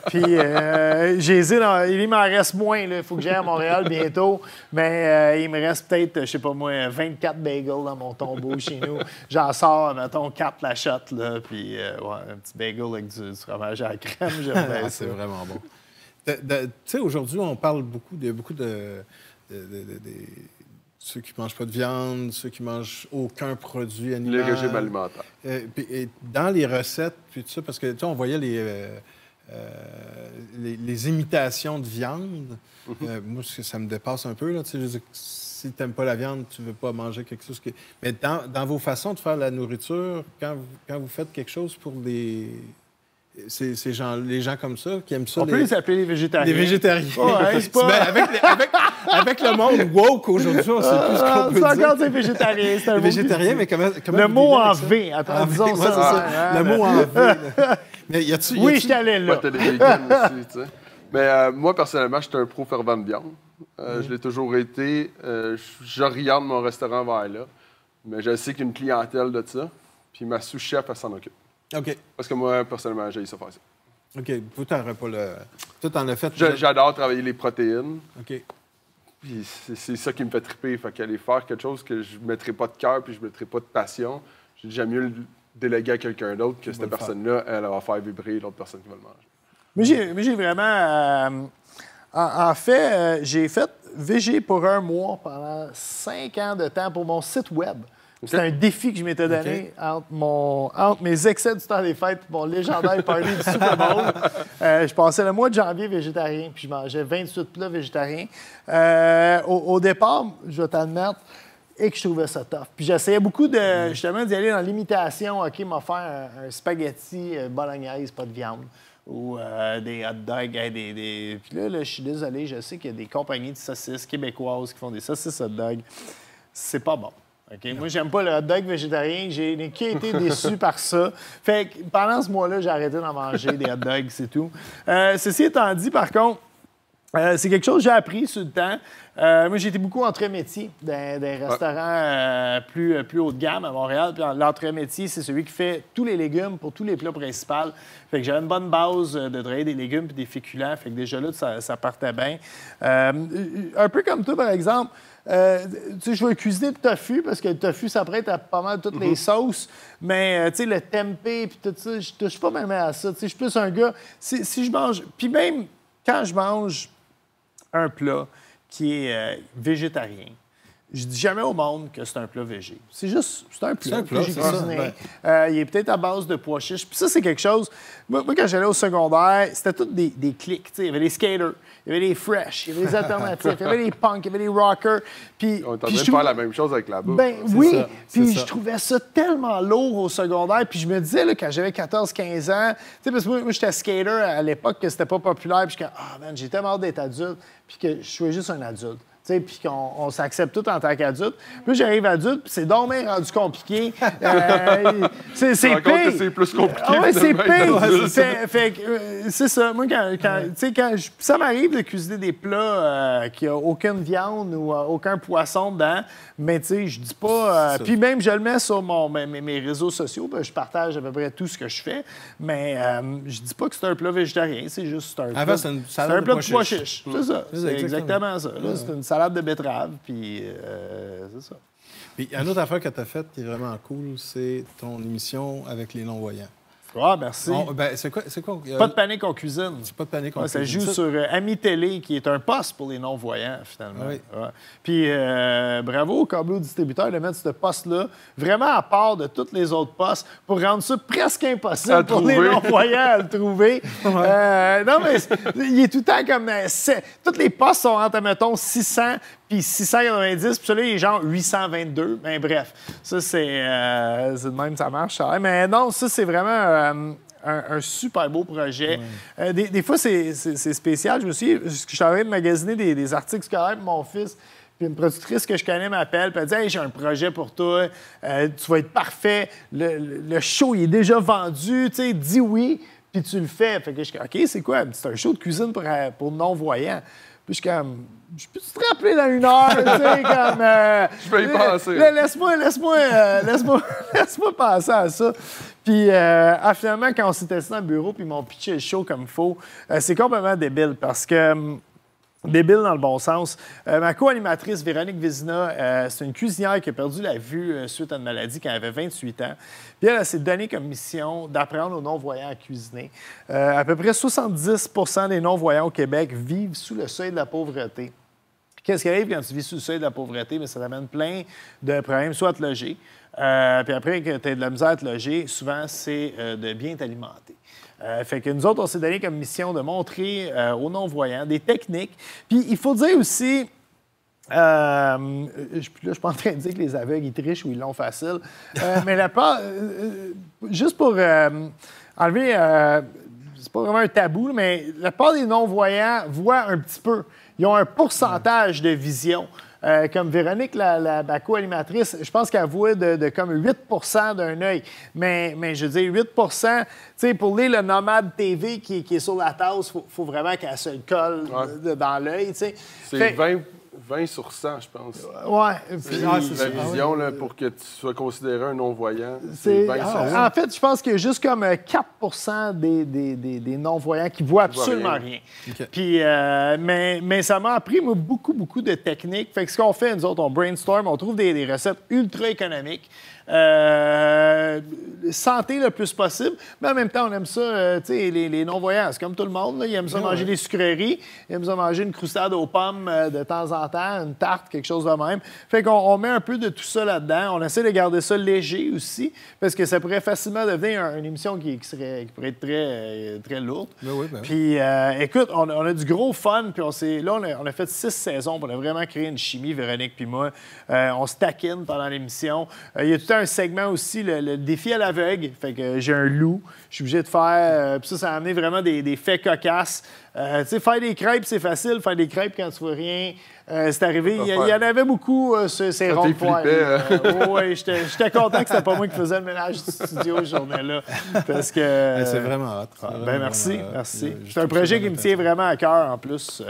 A: Puis il m'en reste moins. Il faut que j'aille à Montréal bientôt. Mais il me reste peut-être, je sais pas moi, 24 bagels dans mon tombeau chez nous. J'en sors, mettons, 4 la shot. Là, puis un petit bagel avec du fromage à la crème. J'aime bien ça.
B: C'est vraiment bon. Tu sais, aujourd'hui, on parle beaucoup de ceux qui ne mangent pas de viande, ceux qui ne mangent aucun produit animal.
C: Les régimes alimentaires.
B: Et dans les recettes, puis tout ça, parce que, tu sais, on voyait les imitations de viande. Moi, ça me dépasse un peu, là. Tu sais, je veux dire, si tu n'aimes pas la viande, tu ne veux pas manger quelque chose qui... Mais dans vos façons de faire la nourriture, quand vous faites quelque chose pour les gens comme ça, qui aiment ça...
A: On peut les appeler les végétariens.
B: Les végétariens.
A: Ouais, c'est pas...
B: avec le monde woke aujourd'hui, on ne sait plus ce qu'on peut dire.
A: C'est encore des végétariens. C'est un
B: végétarien, mais comment
A: le mot en V, attends, disons ça.
B: Le mot en V. Mais
A: oui, je t'allais là.
C: T'as des vegans aussi, tu sais. Mais moi, personnellement, je suis un pro fervent de viande. Je l'ai toujours été. J'oriente mon restaurant vers là. Mais je sais qu'il y a une clientèle de ça. Puis ma sous-chef, elle s'en occupe.
B: OK.
C: Parce que moi, personnellement, j'ai ça faire ça.
B: OK. Vous, t'en pas le... Toi, t'en as fait...
C: J'adore travailler les protéines.
B: OK.
C: Puis c'est ça qui me fait triper. Fait qu'aller faire quelque chose que je ne mettrai pas de cœur puis je ne mettrai pas de passion, j'aime mieux le déléguer à quelqu'un d'autre que cette personne-là, elle va faire vibrer l'autre personne qui va le manger.
A: Moi, j'ai vraiment... en fait, j'ai fait VG pour 1 mois pendant 5 ans de temps pour mon site web. C'était un défi que je m'étais donné entre mes excès du temps des fêtes et mon légendaire party du Super Bowl. Je passais le mois de janvier végétarien, puis je mangeais 28 plats végétariens. Au départ, je vais t'admettre, et que je trouvais ça tough. Puis j'essayais beaucoup justement d'y aller dans l'imitation. OK, m'a faire un spaghetti bolognaise, pas de viande. Ou des hot dogs. Puis là, je suis désolé, je sais qu'il y a des compagnies de saucisses québécoises qui font des saucisses hot dogs. C'est pas bon. Okay? Moi, j'aime pas le hot dog végétarien. J'ai été déçu par ça. Fait que pendant ce mois-là, j'ai arrêté d'en manger des hot dogs, c'est tout. Ceci étant dit, par contre, c'est quelque chose que j'ai appris sur le temps. Moi, j'ai été beaucoup entrée-métier dans des restaurants plus haut de gamme à Montréal. Puis l'entrée-métier, c'est celui qui fait tous les légumes pour tous les plats principaux. Fait que j'avais une bonne base de travailler des légumes et des féculents. Fait que déjà là, ça partait bien. Un peu comme toi, par exemple. Tu sais, je vais cuisiner le tofu parce que le tofu, ça prête à pas mal toutes les sauces. Mais, tu sais, le tempeh puis tout ça, je touche pas même à ça. Tu sais, je suis plus un gars... Si je mange... Puis même quand je mange un plat qui est végétarien, je dis jamais au monde que c'est un plat végé. C'est juste, c'est un plat que j'ai cuisiné. Il est peut-être à base de pois chiches. Puis ça, c'est quelque chose... Moi, quand j'allais au secondaire, c'était tous des clics. Il y avait des skaters, il y avait des fresh, il y avait des alternatifs, il y avait des punks, il y avait des rockers. Puis,
C: on est en train de faire la même chose avec la bouffe.
A: Ben oui, puis je trouvais ça tellement lourd au secondaire. Puis je me disais, là, quand j'avais 14-15 ans, parce que moi j'étais skater à l'époque, que c'était pas populaire. Puis j'ai tellement hâte d'être adulte, puis que je suis juste un adulte. Puis qu'on s'accepte tout en tant qu'adulte. Puis j'arrive adulte, puis c'est donc bien rendu compliqué. C'est pire.
C: C'est plus compliqué.
A: Oui, c'est pire. C'est ça. Moi, ça m'arrive de cuisiner des plats qui n'ont aucune viande ou aucun poisson dedans, mais tu sais, je dis pas... puis même, je le mets sur mes réseaux sociaux, je partage à peu près tout ce que je fais, mais je dis pas que c'est un plat végétarien, c'est juste un plat...
B: C'est un plat de pois chiches.
A: C'est ça. C'est exactement ça. Là, c'est une salade de betterave, puis c'est ça.
B: Puis, une autre affaire que tu as faite qui est vraiment cool, c'est ton émission avec les non-voyants.
A: Ah, merci.
B: C'est quoi?
A: Pas de panique en cuisine.
B: C'est pas de panique en cuisine.
A: Ça joue sur Ami Télé, qui est un poste pour les non-voyants, finalement.
B: Oui.
A: Ouais. Puis, bravo au câbleau distributeur de mettre ce poste-là vraiment à part de tous les autres postes pour rendre ça presque impossible pour les non-voyants à le trouver. Non, mais il est tout le temps comme... tous les postes sont entre, mettons, 600 puis 690, puis celui-là, il est genre 822. Ben, bref, ça, c'est de même, ça marche. Mais non, ça, c'est vraiment un super beau projet. Des fois, c'est spécial. Je me suis dit, je suis en train de magasiner des articles scolaires pour mon fils. Puis une productrice que je connais m'appelle, puis elle dit « Hey, j'ai un projet pour toi, tu vas être parfait, le show, il est déjà vendu, tu sais, dis oui, puis tu le fais. » Fait que je dis « OK, c'est quoi? C'est un show de cuisine pour non-voyants. » Puis je suis comme, je peux te rappeler dans 1 heure, tu sais, comme...
C: je vais y penser.
A: Laisse-moi penser à ça. Puis finalement, quand on s'était assis dans le bureau, puis ils m'ont pitché le show comme il faut, c'est complètement débile parce que... Débile dans le bon sens. Ma co-animatrice, Véronique Vézina, c'est une cuisinière qui a perdu la vue suite à une maladie quand elle avait 28 ans. Puis elle s'est donnée comme mission d'apprendre aux non-voyants à cuisiner. À peu près 70 des non-voyants au Québec vivent sous le seuil de la pauvreté. Qu'est-ce qui arrive quand tu vis sous le seuil de la pauvreté? Bien, ça t'amène plein de problèmes, soit à te loger. Puis après que tu as de la misère à te loger, souvent, c'est de bien t'alimenter. Fait que nous autres, on s'est donné comme mission de montrer aux non-voyants des techniques. Puis il faut dire aussi, là, je suis pas en train de dire que les aveugles, ils trichent ou ils l'ont facile, mais la part, juste pour enlever, c'est pas vraiment un tabou, mais la part des non-voyants voient un petit peu. Ils ont un pourcentage de vision. Comme Véronique, ma co-animatrice, je pense qu'elle voit de comme 8 d'un œil. Mais je veux dire, 8 tu sais, pour lire le Nomade TV qui est sur la tasse, il faut vraiment qu'elle se le colle dans l'œil, tu sais.
C: C'est 20 sur 100, je pense.
A: Ouais.
C: C'est la vision là, pour que tu sois considéré un non-voyant. C'est 20 sur 100.
A: En fait, je pense qu'il y a juste comme 4 des non-voyants qui voient absolument rien. Okay. Puis, mais ça m'a appris, moi, beaucoup de techniques. Fait que ce qu'on fait, nous autres, on brainstorm, on trouve des recettes ultra économiques. santé le plus possible. Mais en même temps, on aime ça, tu sais, les non-voyants, c'est comme tout le monde. Là, ils aiment ça manger des sucreries, ils aiment ça manger une croustade aux pommes de temps en temps, une tarte, quelque chose de même. Fait qu'on met un peu de tout ça là-dedans. On essaie de garder ça léger aussi, parce que ça pourrait facilement devenir une émission qui pourrait être très, très lourde. Puis, écoute, on a du gros fun, puis on a fait 6 saisons, puis on a vraiment créé une chimie, Véronique puis moi. On se taquine pendant l'émission. Il y a tout un segment aussi, le défi à l'aveugle. Fait que j'ai un loup, je suis obligé de faire... puis ça a amené vraiment des faits cocasses. Tu sais, faire des crêpes, c'est facile. Faire des crêpes quand tu vois rien, c'est arrivé. Il y en avait beaucoup, ces ronds de poils. Oui, j'étais content que c'était pas moi qui faisais le ménage du studio cette journée-là. Parce que...
B: c'est vraiment hot.
A: Merci. C'est un projet qui me tient vraiment à cœur, en plus.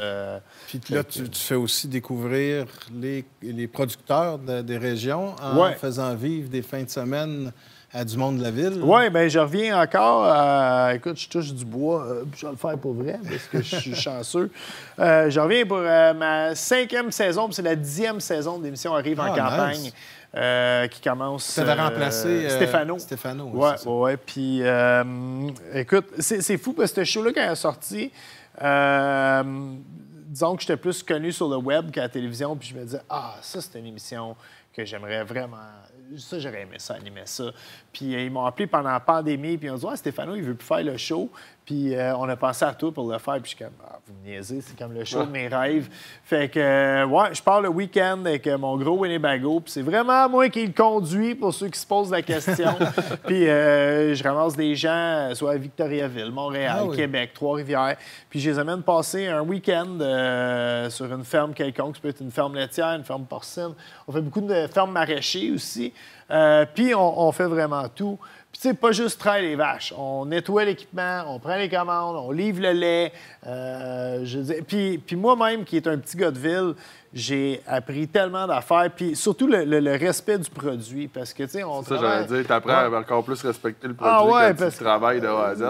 B: Puis là, tu fais aussi découvrir les producteurs des régions en faisant vivre des fins de semaine à du monde de la ville.
A: Oui, bien, je reviens encore. Écoute, je touche du bois. Je vais le faire pour vrai, parce que je suis chanceux. Je reviens pour ma 5e saison, puis c'est la 10e saison de l'émission Arrive en campagne. Nice. Qui commence...
B: Ça va remplacer
A: Stéphano.
B: Stéphano,
A: oui. Puis, écoute, c'est fou, parce que ce show-là, quand il est sorti, disons que j'étais plus connu sur le web qu'à la télévision, puis je me disais, ça, c'est une émission que j'aimerais vraiment... Ça, j'aurais aimé ça, animer ça. Puis ils m'ont appelé pendant la pandémie, puis ils ont dit « Stéphano, il veut plus faire le show. » Puis on a pensé à toi pour le faire. Puis je suis comme « Vous me niaisez, c'est comme le show de mes rêves. » Fait que, je pars le week-end avec mon gros Winnebago. Puis c'est vraiment moi qui le conduis pour ceux qui se posent la question. Puis je ramasse des gens, soit à Victoriaville, Montréal, Québec, Trois-Rivières. Puis je les amène passer un week-end sur une ferme quelconque. Ça peut être une ferme laitière, une ferme porcine. On fait beaucoup de fermes maraîchers aussi. Puis on fait vraiment tout. Puis, tu sais, pas juste traire les vaches. On nettoie l'équipement, on prend les commandes, on livre le lait. Puis moi-même, qui est un petit gars de ville, j'ai appris tellement d'affaires. Puis surtout le respect du produit. Parce que, tu sais, on
C: travaille... Ça, j'allais dire, t'apprends à encore plus respecter le produit quand tu travailles de A à Z.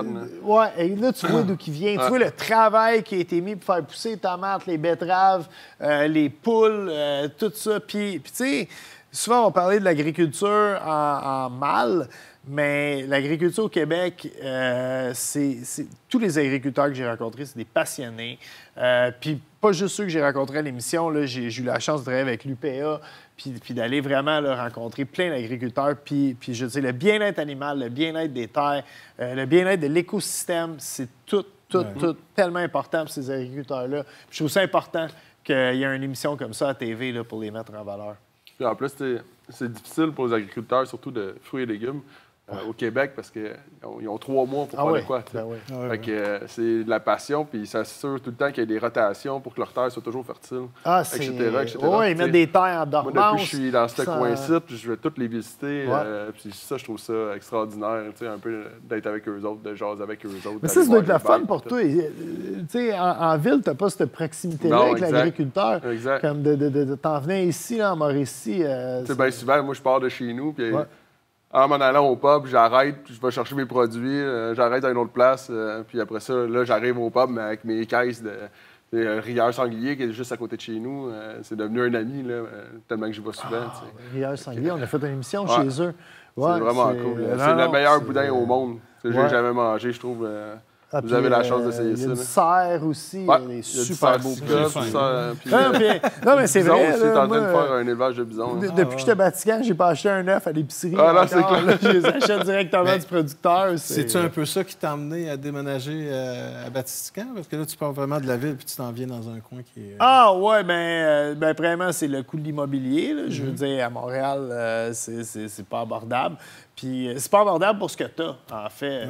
A: Oui, et là, tu vois d'où il vient. Tu vois le travail qui a été mis pour faire pousser les tomates, les betteraves, les poules, tout ça. Puis tu sais, souvent, on parlait de l'agriculture en mal. Mais l'agriculture au Québec, c'est tous les agriculteurs que j'ai rencontrés, c'est des passionnés. Puis pas juste ceux que j'ai rencontrés à l'émission. J'ai eu la chance de travailler avec l'UPA, puis d'aller vraiment là, rencontrer plein d'agriculteurs. Puis je dis, le bien-être animal, le bien-être des terres, le bien-être de l'écosystème, c'est tout tellement important pour ces agriculteurs-là. Puis je trouve ça important qu'il y ait une émission comme ça à TV là, pour les mettre en valeur.
C: Puis en plus, c'est difficile pour les agriculteurs, surtout de fruits et légumes. Au Québec, parce qu'ils ont 3 mois pour faire de quoi. Fait que c'est de la passion, puis ils s'assurent tout le temps qu'il y a des rotations pour que leur terre soit toujours fertile, etc.
A: Oui, ils mettent des terres en dormance.
C: Moi, depuis que je suis dans ce coin-ci, puis je vais toutes les visiter. Puis ça, je trouve ça extraordinaire, un peu d'être avec eux autres, de jaser avec eux autres.
A: Mais ça doit être la fun pour toi. En ville, tu n'as pas cette proximité-là avec l'agriculteur.
C: Exact.
A: Comme de t'en venir ici, là, en Mauricie.
C: Bien souvent, moi, je pars de chez nous, puis... En m'en allant au pub, j'arrête, je vais chercher mes produits, j'arrête à une autre place, puis après ça, là, j'arrive au pub avec mes caisses de Rieur Sanglier qui est juste à côté de chez nous. C'est devenu un ami, là, tellement que j'y vais souvent.
A: Rieur Sanglier, on a fait une émission chez eux.
C: C'est vraiment cool. C'est le meilleur boudin au monde que j'ai jamais mangé, je trouve. Vous avez la chance d'essayer ça.
A: Il y a du cerf aussi, il y a des super beaux
C: Non,
A: mais c'est vrai.
C: Aussi, t'es en train de faire un élevage de bisons.
A: Depuis que j'étais Vatican, j'ai pas acheté un œuf à l'épicerie.
C: C'est clair.
A: Je les achète directement du producteur.
B: C'est-tu un peu ça qui t'a amené à déménager à Vatican? Parce que là, tu pars vraiment de la ville puis tu t'en viens dans un coin qui est...
A: Vraiment, c'est le coût de l'immobilier. Je veux dire, à Montréal, c'est pas abordable. Puis c'est pas abordable pour ce que tu as, en fait.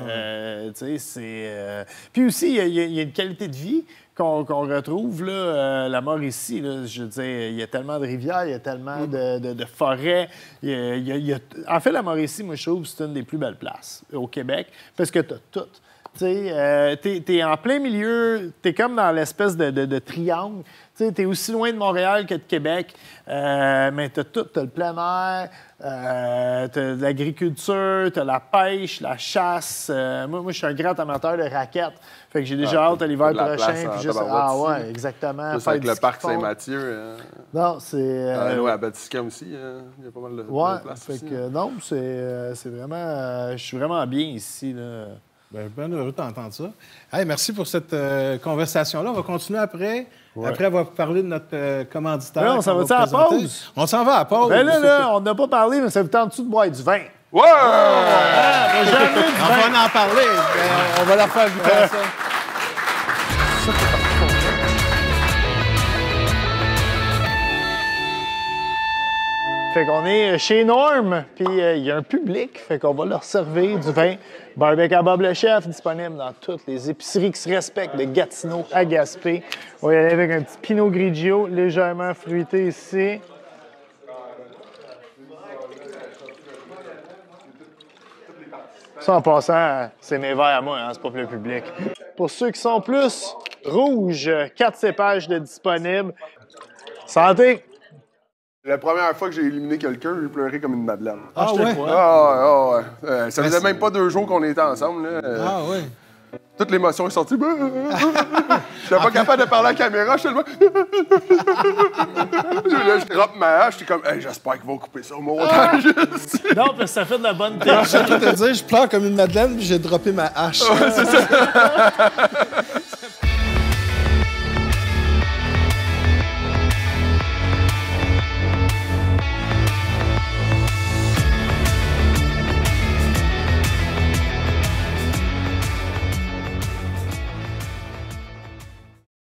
A: Puis aussi, il y a une qualité de vie qu'on retrouve, là, la Mauricie. Là, je veux dire, il y a tellement de rivières, il y a tellement de forêts. En fait, la Mauricie, moi, je trouve que c'est une des plus belles places au Québec parce que tu as tout. T'es en plein milieu, t'es comme dans l'espèce de triangle. T'es aussi loin de Montréal que de Québec, mais t'as tout. T'as le plein air, t'as l'agriculture, t'as la pêche, la chasse. Moi, je suis un grand amateur de raquettes. Fait que j'ai déjà hâte à l'hiver prochain. Ouais, exactement.
C: Plus avec le parc Saint-Mathieu.
A: Non, c'est...
C: à Batiscan aussi, il y a pas mal de place
A: fait
C: aussi.
A: que, non, c'est vraiment... je suis vraiment bien ici, là.
B: Bien heureux d'entendre ça. Hey, merci pour cette conversation-là. On va continuer après. Ouais. Après avoir parlé de notre commanditaire.
A: Là, on s'en va-tu à la pause?
B: On s'en va à la pause.
A: Ben là, on n'a pas parlé, mais ça vous tente-tu de boire du vin?
C: Ouais!
B: On va en parler. On va la faire goûter à ça.
A: Fait qu'on est chez Norm, puis il y a un public, fait qu'on va leur servir du vin. Barbecue à Bob le Chef, disponible dans toutes les épiceries qui se respectent, de Gatineau à Gaspé. On va y aller avec un petit Pinot Grigio, légèrement fruité ici. Ça, en passant, c'est mes verres à moi, hein, c'est pas pour le public. Pour ceux qui sont plus rouges, 4 cépages de disponibles. Santé!
C: La première fois que j'ai éliminé quelqu'un, j'ai pleuré comme une madeleine.
B: Ah ouais?
C: Ouais. Ça faisait même pas 2 jours qu'on était ensemble. Là.
B: Ah ouais?
C: Toute l'émotion est sortie. J'étais pas capable de parler à la caméra, je suis tellement... Là, je droppe ma hache, j'étais comme, hey, j'espère qu'ils vont couper ça au montage.
A: Non, parce que ça fait de la bonne tête.
B: Je vais te dire, je pleure comme une madeleine, puis j'ai droppé ma hache.
C: Ouais, c'est ça.